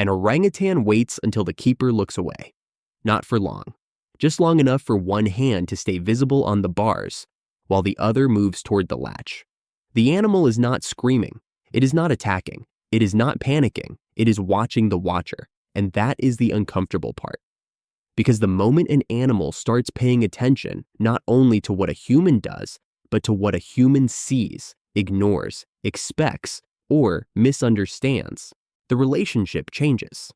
An orangutan waits until the keeper looks away. Not for long, just long enough for one hand to stay visible on the bars, while the other moves toward the latch. The animal is not screaming. It is not attacking. It is not panicking. It is watching the watcher, and that is the uncomfortable part. Because the moment an animal starts paying attention not only to what a human does, but to what a human sees, ignores, expects, or misunderstands, the relationship changes.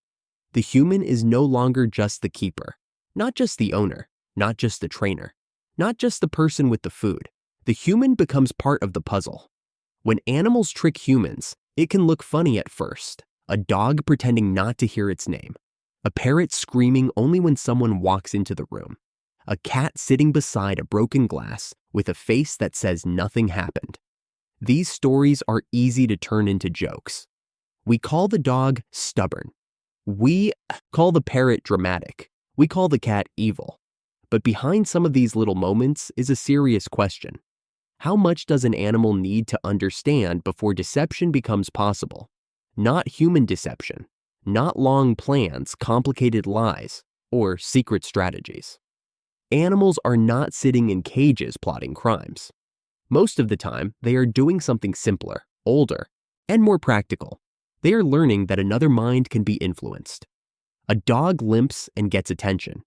The human is no longer just the keeper, not just the owner, not just the trainer, not just the person with the food. The human becomes part of the puzzle. When animals trick humans, it can look funny at first. A dog pretending not to hear its name. A parrot screaming only when someone walks into the room. A cat sitting beside a broken glass with a face that says nothing happened. These stories are easy to turn into jokes. We call the dog stubborn. We call the parrot dramatic. We call the cat evil. But behind some of these little moments is a serious question. How much does an animal need to understand before deception becomes possible? Not human deception, not long plans, complicated lies, or secret strategies. Animals are not sitting in cages plotting crimes. Most of the time, they are doing something simpler, older, and more practical. They are learning that another mind can be influenced. A dog limps and gets attention.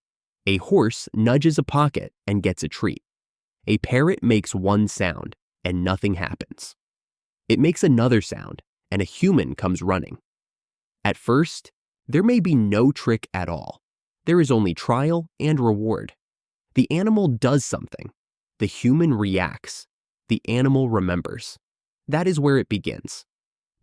A horse nudges a pocket and gets a treat. A parrot makes one sound and nothing happens. It makes another sound and a human comes running. At first, there may be no trick at all. There is only trial and reward. The animal does something. The human reacts. The animal remembers. That is where it begins.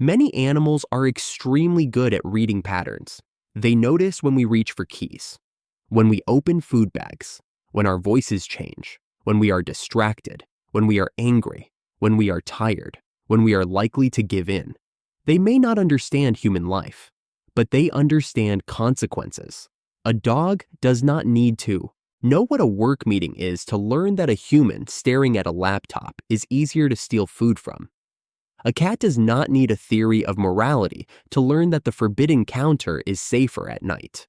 Many animals are extremely good at reading patterns. They notice when we reach for keys, when we open food bags, when our voices change, when we are distracted, when we are angry, when we are tired, when we are likely to give in. They may not understand human life, but they understand consequences. A dog does not need to know what a work meeting is to learn that a human staring at a laptop is easier to steal food from. A cat does not need a theory of morality to learn that the forbidden counter is safer at night.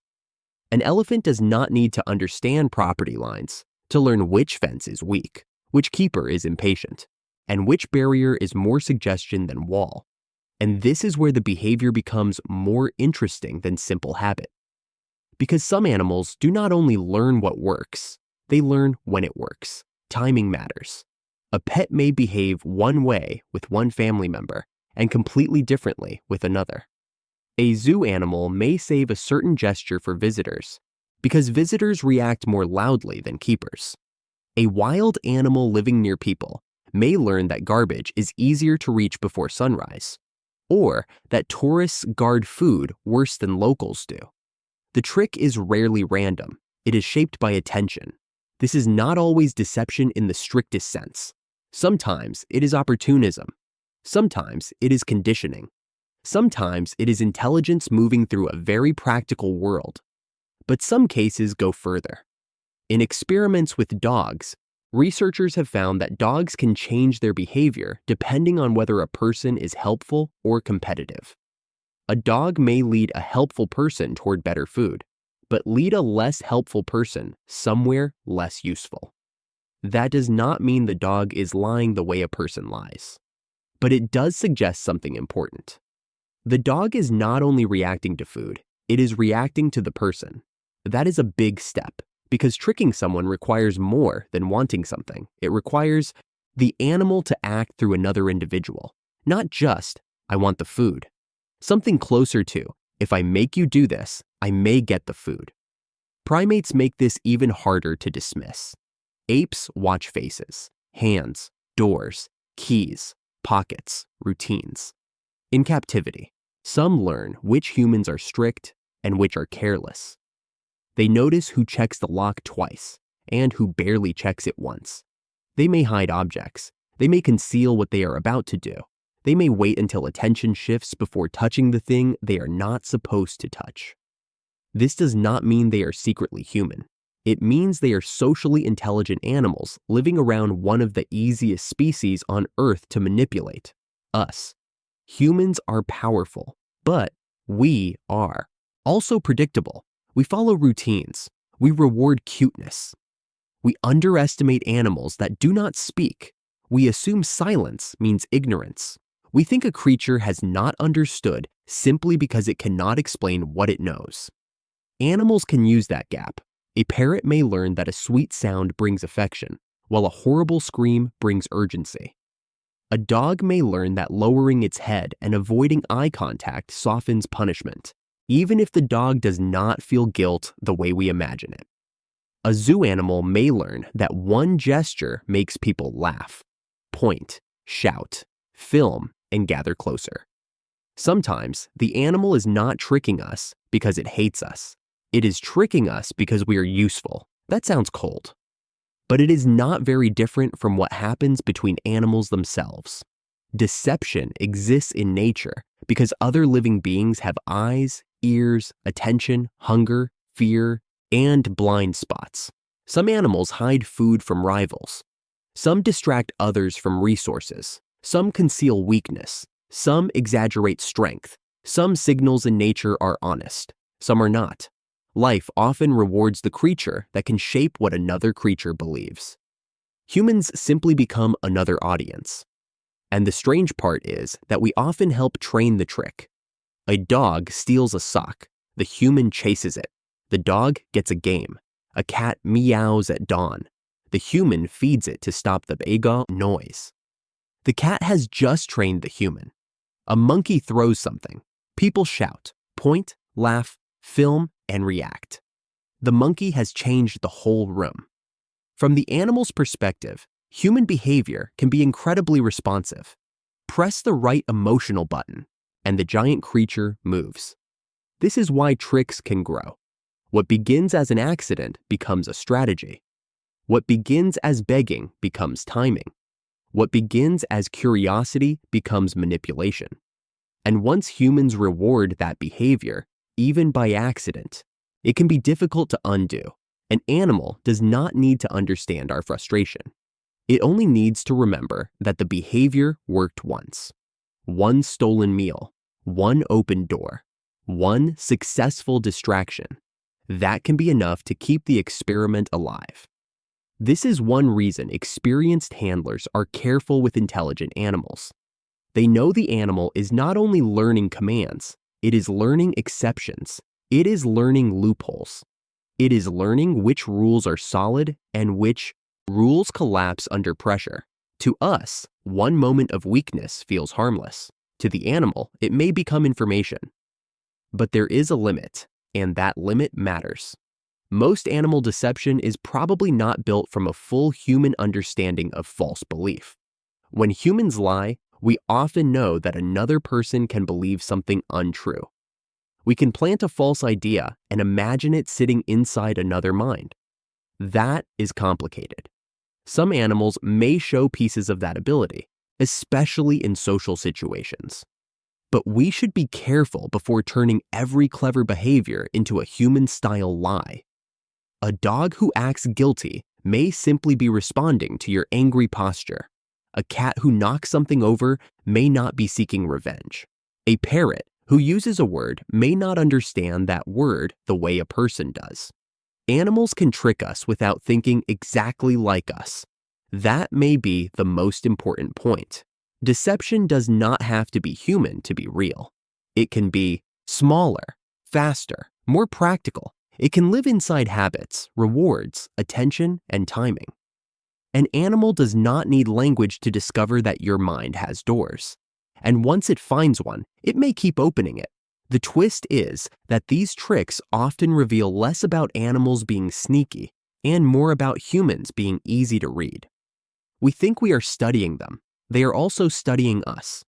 An elephant does not need to understand property lines to learn which fence is weak, which keeper is impatient, and which barrier is more suggestion than wall. And this is where the behavior becomes more interesting than simple habit. Because some animals do not only learn what works, they learn when it works. Timing matters. A pet may behave one way with one family member and completely differently with another. A zoo animal may save a certain gesture for visitors because visitors react more loudly than keepers. A wild animal living near people may learn that garbage is easier to reach before sunrise, or that tourists guard food worse than locals do. The trick is rarely random. It is shaped by attention. This is not always deception in the strictest sense. Sometimes it is opportunism. Sometimes it is conditioning. Sometimes it is intelligence moving through a very practical world. But some cases go further. In experiments with dogs, researchers have found that dogs can change their behavior depending on whether a person is helpful or competitive. A dog may lead a helpful person toward better food, but lead a less helpful person somewhere less useful. That does not mean the dog is lying the way a person lies, but it does suggest something important. The dog is not only reacting to food, it is reacting to the person. That is a big step, because tricking someone requires more than wanting something. It requires the animal to act through another individual, not just, I want the food. Something closer to, if I make you do this, I may get the food. Primates make this even harder to dismiss. Apes watch faces, hands, doors, keys, pockets, routines. In captivity, some learn which humans are strict and which are careless. They notice who checks the lock twice and who barely checks it once. They may hide objects. They may conceal what they are about to do. They may wait until attention shifts before touching the thing they are not supposed to touch. This does not mean they are secretly human. It means they are socially intelligent animals living around one of the easiest species on Earth to manipulate, us. Humans are powerful, but we are Also predictable. We follow routines. We reward cuteness. We underestimate animals that do not speak. We assume silence means ignorance. We think a creature has not understood simply because it cannot explain what it knows. Animals can use that gap. A parrot may learn that a sweet sound brings affection, while a horrible scream brings urgency. A dog may learn that lowering its head and avoiding eye contact softens punishment, even if the dog does not feel guilt the way we imagine it. A zoo animal may learn that one gesture makes people laugh, point, shout, film, and gather closer. Sometimes the animal is not tricking us because it hates us. It is tricking us because we are useful. That sounds cold. But it is not very different from what happens between animals themselves. Deception exists in nature because other living beings have eyes, ears, attention, hunger, fear, and blind spots. Some animals hide food from rivals. Some distract others from resources. Some conceal weakness. Some exaggerate strength. Some signals in nature are honest. Some are not. Life often rewards the creature that can shape what another creature believes. Humans simply become another audience. And the strange part is that we often help train the trick. A dog steals a sock. The human chases it. The dog gets a game. A cat meows at dawn. The human feeds it to stop the baga noise. The cat has just trained the human. A monkey throws something. People shout, point, laugh, film, and react. The monkey has changed the whole room. From the animal's perspective, human behavior can be incredibly responsive. Press the right emotional button, and the giant creature moves. This is why tricks can grow. What begins as an accident becomes a strategy. What begins as begging becomes timing. What begins as curiosity becomes manipulation. And once humans reward that behavior, even by accident, it can be difficult to undo. An animal does not need to understand our frustration. It only needs to remember that the behavior worked once. One stolen meal, one open door, one successful distraction. That can be enough to keep the experiment alive. This is one reason experienced handlers are careful with intelligent animals. They know the animal is not only learning commands, it is learning exceptions. It is learning loopholes. It is learning which rules are solid and which rules collapse under pressure. To us, one moment of weakness feels harmless. To the animal, it may become information. But there is a limit, and that limit matters. Most animal deception is probably not built from a full human understanding of false belief. When humans lie, we often know that another person can believe something untrue. We can plant a false idea and imagine it sitting inside another mind. That is complicated. Some animals may show pieces of that ability, especially in social situations. But we should be careful before turning every clever behavior into a human-style lie. A dog who acts guilty may simply be responding to your angry posture. A cat who knocks something over may not be seeking revenge. A parrot who uses a word may not understand that word the way a person does. Animals can trick us without thinking exactly like us. That may be the most important point. Deception does not have to be human to be real. It can be smaller, faster, more practical. It can live inside habits, rewards, attention, and timing. An animal does not need language to discover that your mind has doors. And once it finds one, it may keep opening it. The twist is that these tricks often reveal less about animals being sneaky and more about humans being easy to read. We think we are studying them. They are also studying us.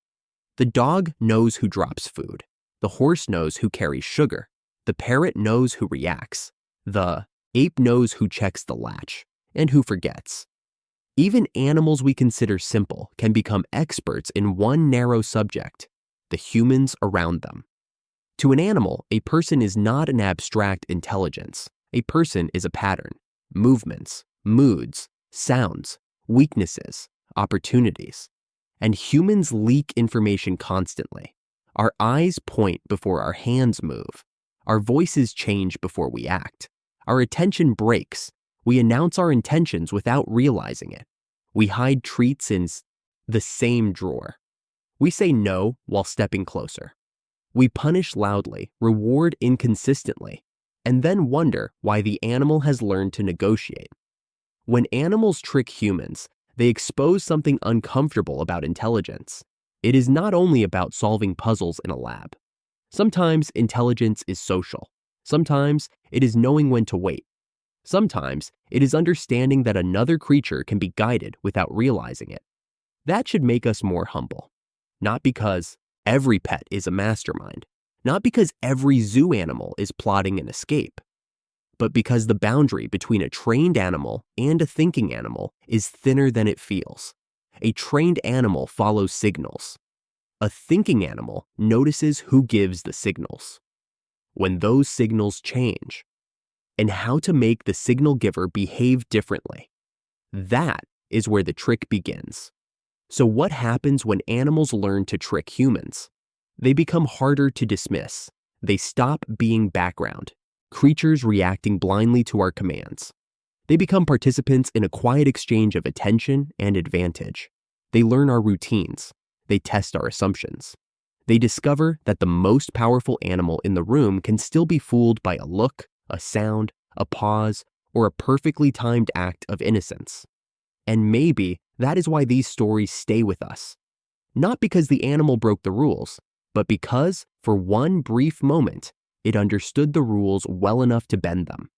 The dog knows who drops food. The horse knows who carries sugar. The parrot knows who reacts. The ape knows who checks the latch and who forgets. Even animals we consider simple can become experts in one narrow subject, the humans around them. To an animal, a person is not an abstract intelligence. A person is a pattern, movements, moods, sounds, weaknesses, opportunities. And humans leak information constantly. Our eyes point before our hands move. Our voices change before we act. Our attention breaks. We announce our intentions without realizing it. We hide treats in the same drawer. We say no while stepping closer. We punish loudly, reward inconsistently, and then wonder why the animal has learned to negotiate. When animals trick humans, they expose something uncomfortable about intelligence. It is not only about solving puzzles in a lab. Sometimes intelligence is social. Sometimes it is knowing when to wait. Sometimes it is understanding that another creature can be guided without realizing it. That should make us more humble. Not because every pet is a mastermind, not because every zoo animal is plotting an escape, but because the boundary between a trained animal and a thinking animal is thinner than it feels. A trained animal follows signals. A thinking animal notices who gives the signals, when those signals change, and how to make the signal giver behave differently. That is where the trick begins. So what happens when animals learn to trick humans? They become harder to dismiss. They stop being background, creatures reacting blindly to our commands. They become participants in a quiet exchange of attention and advantage. They learn our routines. They test our assumptions. They discover that the most powerful animal in the room can still be fooled by a look, a sound, a pause, or a perfectly timed act of innocence. And maybe that is why these stories stay with us. Not because the animal broke the rules, but because, for one brief moment, it understood the rules well enough to bend them.